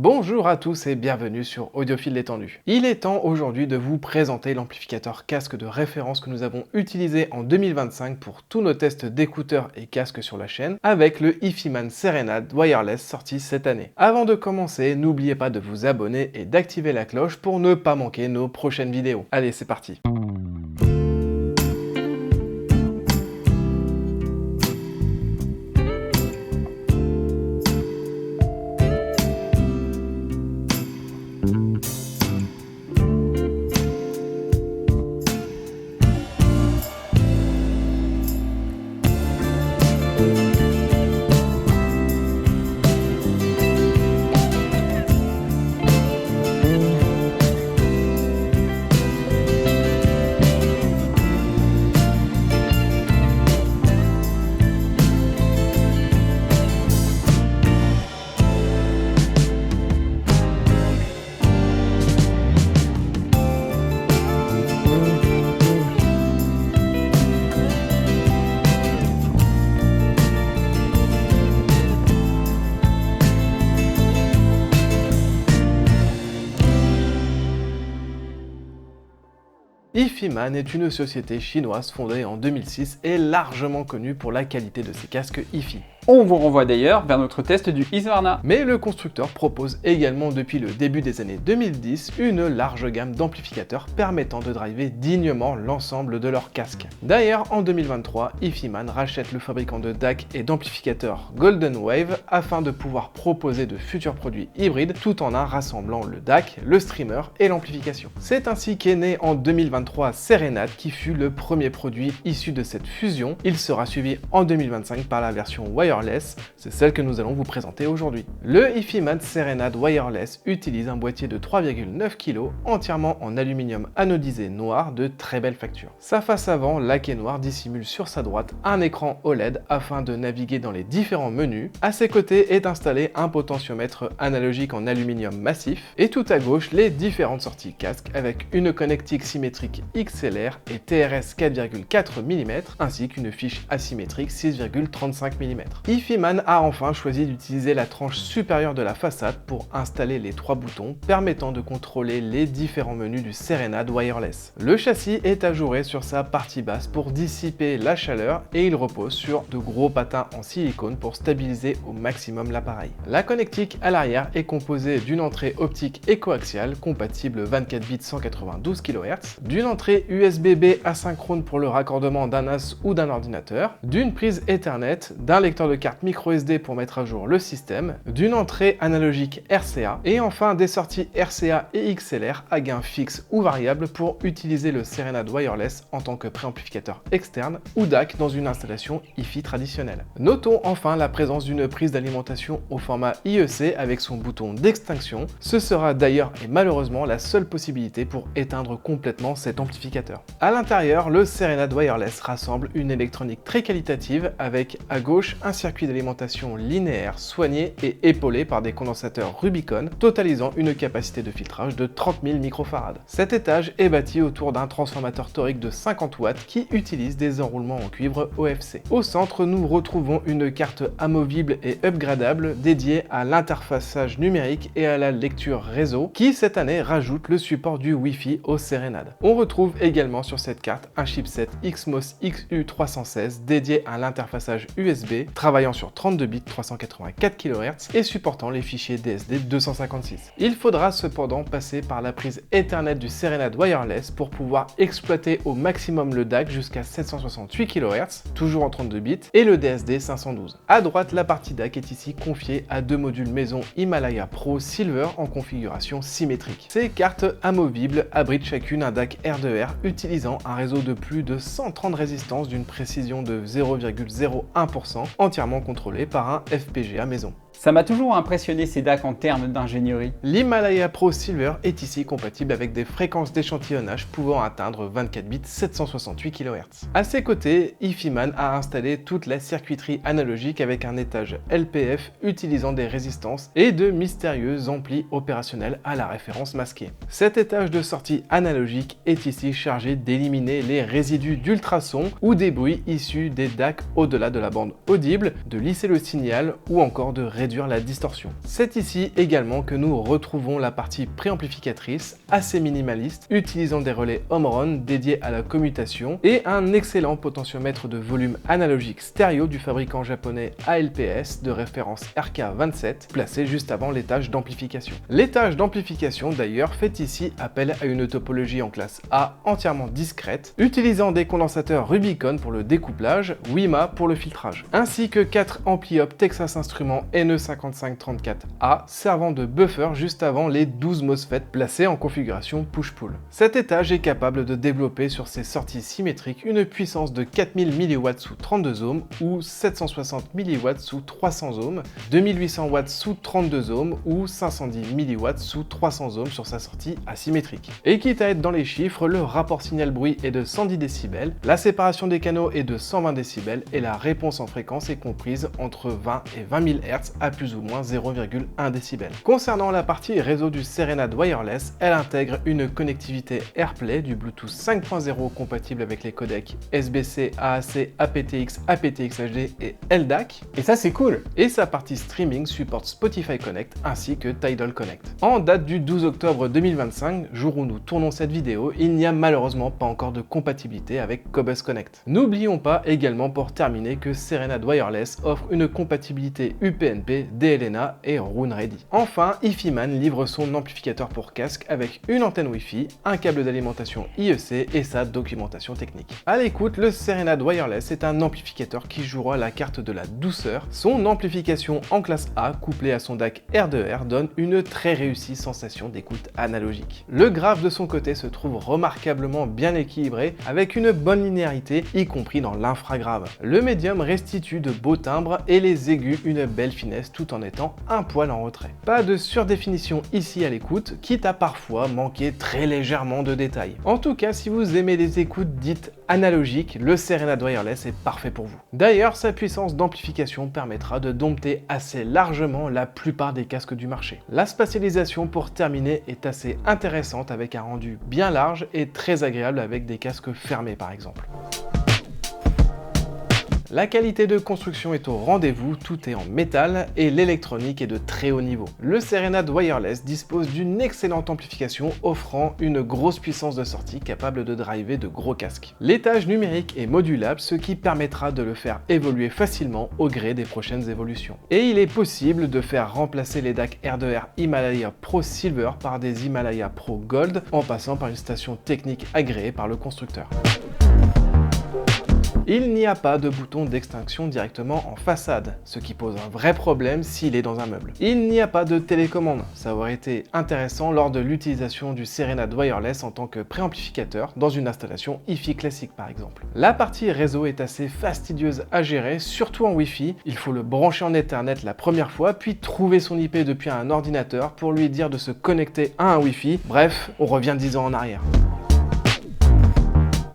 Bonjour à tous et bienvenue sur Audiophile détendu. Il est temps aujourd'hui de vous présenter l'amplificateur casque de référence que nous avons utilisé en 2025 pour tous nos tests d'écouteurs et casques sur la chaîne, avec le HiFiMan Serenade Wireless sorti cette année. Avant de commencer, n'oubliez pas de vous abonner et d'activer la cloche pour ne pas manquer nos prochaines vidéos. Allez, c'est parti. HiFiMan est une société chinoise fondée en 2006 et largement connue pour la qualité de ses casques Hi-Fi. On vous renvoie d'ailleurs vers notre test du Husqvarna. Mais le constructeur propose également depuis le début des années 2010 une large gamme d'amplificateurs permettant de driver dignement l'ensemble de leurs casques. D'ailleurs, en 2023, HiFiMan rachète le fabricant de DAC et d'amplificateurs Golden Wave afin de pouvoir proposer de futurs produits hybrides tout en un rassemblant le DAC, le streamer et l'amplification. C'est ainsi qu'est né en 2023 Serenade qui fut le premier produit issu de cette fusion. Il sera suivi en 2025 par la version wireless, c'est celle que nous allons vous présenter aujourd'hui. Le HiFiMan Serenade Wireless utilise un boîtier de 3,9 kg entièrement en aluminium anodisé noir de très belle facture. Sa face avant, laquée noire, dissimule sur sa droite un écran OLED afin de naviguer dans les différents menus. À ses côtés est installé un potentiomètre analogique en aluminium massif et tout à gauche les différentes sorties casque avec une connectique symétrique XLR et TRS 4,4 mm ainsi qu'une fiche asymétrique 6,35 mm. HiFiMan a enfin choisi d'utiliser la tranche supérieure de la façade pour installer les trois boutons permettant de contrôler les différents menus du Serenade Wireless. Le châssis est ajouré sur sa partie basse pour dissiper la chaleur et il repose sur de gros patins en silicone pour stabiliser au maximum l'appareil. La connectique à l'arrière est composée d'une entrée optique et coaxiale compatible 24 bits 192 kHz, d'une entrée USB-B asynchrone pour le raccordement d'un NAS ou d'un ordinateur, d'une prise Ethernet, d'un lecteur de carte micro SD pour mettre à jour le système, d'une entrée analogique RCA et enfin des sorties RCA et XLR à gain fixe ou variable pour utiliser le Serenade Wireless en tant que préamplificateur externe ou DAC dans une installation Hi-Fi traditionnelle. Notons enfin la présence d'une prise d'alimentation au format IEC avec son bouton d'extinction. Ce sera d'ailleurs et malheureusement la seule possibilité pour éteindre complètement cet amplificateur. À l'intérieur, le Serenade Wireless rassemble une électronique très qualitative avec à gauche un circuit d'alimentation linéaire soigné et épaulé par des condensateurs Rubicon, totalisant une capacité de filtrage de 30 000 microfarad. Cet étage est bâti autour d'un transformateur torique de 50 watts qui utilise des enroulements en cuivre OFC. Au centre, nous retrouvons une carte amovible et upgradable dédiée à l'interfaçage numérique et à la lecture réseau qui cette année rajoute le support du Wi-Fi au Serenade. On retrouve également sur cette carte un chipset XMOS XU316 dédié à l'interfaçage USB travaillant sur 32 bits 384 kHz et supportant les fichiers DSD 256. Il faudra cependant passer par la prise Ethernet du Serenade Wireless pour pouvoir exploiter au maximum le DAC jusqu'à 768 kHz, toujours en 32 bits, et le DSD 512. À droite, la partie DAC est ici confiée à deux modules maison Himalaya Pro Silver en configuration symétrique. Ces cartes amovibles abritent chacune un DAC R2R utilisant un réseau de plus de 130 résistances d'une précision de 0,01% entièrement contrôlé par un FPGA maison. Ça m'a toujours impressionné ces DAC en termes d'ingénierie. L'Himalaya Pro Silver est ici compatible avec des fréquences d'échantillonnage pouvant atteindre 24 bits 768 kHz. À ses côtés, HiFiMan a installé toute la circuiterie analogique avec un étage LPF utilisant des résistances et de mystérieux amplis opérationnels à la référence masquée. Cet étage de sortie analogique est ici chargé d'éliminer les résidus d'ultrasons ou des bruits issus des DAC au-delà de la bande audible, de lisser le signal ou encore de réduire réduire la distorsion. C'est ici également que nous retrouvons la partie préamplificatrice, assez minimaliste, utilisant des relais Omron dédiés à la commutation et un excellent potentiomètre de volume analogique stéréo du fabricant japonais ALPS de référence RK27, placé juste avant l'étage d'amplification. L'étage d'amplification d'ailleurs fait ici appel à une topologie en classe A entièrement discrète, utilisant des condensateurs Rubicon pour le découplage, WiMA pour le filtrage, ainsi que 4 ampli-op Texas Instruments NE5534A servant de buffer juste avant les 12 MOSFET placés en configuration push-pull. Cet étage est capable de développer sur ses sorties symétriques une puissance de 4000 mW sous 32 ohms ou 760 mW sous 300 ohms, 2800 watts sous 32 ohms ou 510 mW sous 300 ohms sur sa sortie asymétrique. Et quitte à être dans les chiffres, le rapport signal-bruit est de 110 décibels, la séparation des canaux est de 120 décibels et la réponse en fréquence est comprise entre 20 et 20 000 Hz à plus ou moins 0,1 décibel. Concernant la partie réseau du Serenade Wireless, elle intègre une connectivité AirPlay du Bluetooth 5.0 compatible avec les codecs SBC, AAC, aptX, aptX HD et LDAC. Et ça c'est cool. Et sa partie streaming supporte Spotify Connect ainsi que Tidal Connect. En date du 12 octobre 2025, jour où nous tournons cette vidéo, il n'y a malheureusement pas encore de compatibilité avec Cobus Connect. N'oublions pas également pour terminer que Serenade Wireless offre une compatibilité UPnP, DLNA et Roon Ready. Enfin, IFIMAN livre son amplificateur pour casque avec une antenne Wi-Fi, un câble d'alimentation IEC et sa documentation technique. À l'écoute, le Serenade Wireless est un amplificateur qui jouera la carte de la douceur. Son amplification en classe A couplée à son DAC R2R donne une très réussie sensation d'écoute analogique. Le graphe de son côté se trouve remarquablement bien équilibré avec une bonne linéarité, y compris dans l'infragrave. Le médium restitue de beaux timbres et les aigus une belle finesse tout en étant un poil en retrait. Pas de surdéfinition ici à l'écoute, quitte à parfois manquer très légèrement de détails. En tout cas, si vous aimez les écoutes dites analogiques, le Serenade Wireless est parfait pour vous. D'ailleurs, sa puissance d'amplification permettra de dompter assez largement la plupart des casques du marché. La spatialisation pour terminer est assez intéressante avec un rendu bien large et très agréable avec des casques fermés par exemple. La qualité de construction est au rendez-vous, tout est en métal et l'électronique est de très haut niveau. Le Serenade Wireless dispose d'une excellente amplification offrant une grosse puissance de sortie capable de driver de gros casques. L'étage numérique est modulable, ce qui permettra de le faire évoluer facilement au gré des prochaines évolutions. Et il est possible de faire remplacer les DAC R2R Himalaya Pro Silver par des Himalaya Pro Gold en passant par une station technique agréée par le constructeur. Il n'y a pas de bouton d'extinction directement en façade, ce qui pose un vrai problème s'il est dans un meuble. Il n'y a pas de télécommande, ça aurait été intéressant lors de l'utilisation du Serenade Wireless en tant que préamplificateur dans une installation hi-fi classique par exemple. La partie réseau est assez fastidieuse à gérer, surtout en Wi-Fi. Il faut le brancher en Ethernet la première fois, puis trouver son IP depuis un ordinateur pour lui dire de se connecter à un Wi-Fi. Bref, on revient 10 ans en arrière.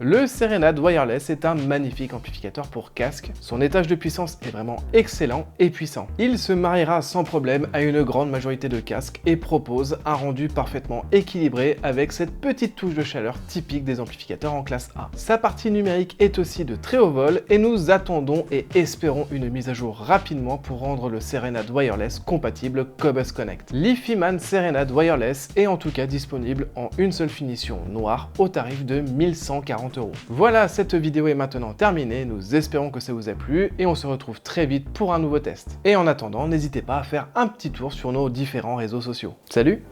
Le Serenade Wireless est un magnifique amplificateur pour casque. Son étage de puissance est vraiment excellent et puissant. Il se mariera sans problème à une grande majorité de casques et propose un rendu parfaitement équilibré avec cette petite touche de chaleur typique des amplificateurs en classe A. Sa partie numérique est aussi de très haut vol et nous attendons et espérons une mise à jour rapidement pour rendre le Serenade Wireless compatible Cobus Connect. L'IFIMAN Serenade Wireless est en tout cas disponible en une seule finition noire au tarif de 1140 €. Voilà, cette vidéo est maintenant terminée, nous espérons que ça vous a plu et on se retrouve très vite pour un nouveau test. Et en attendant, n'hésitez pas à faire un petit tour sur nos différents réseaux sociaux. Salut!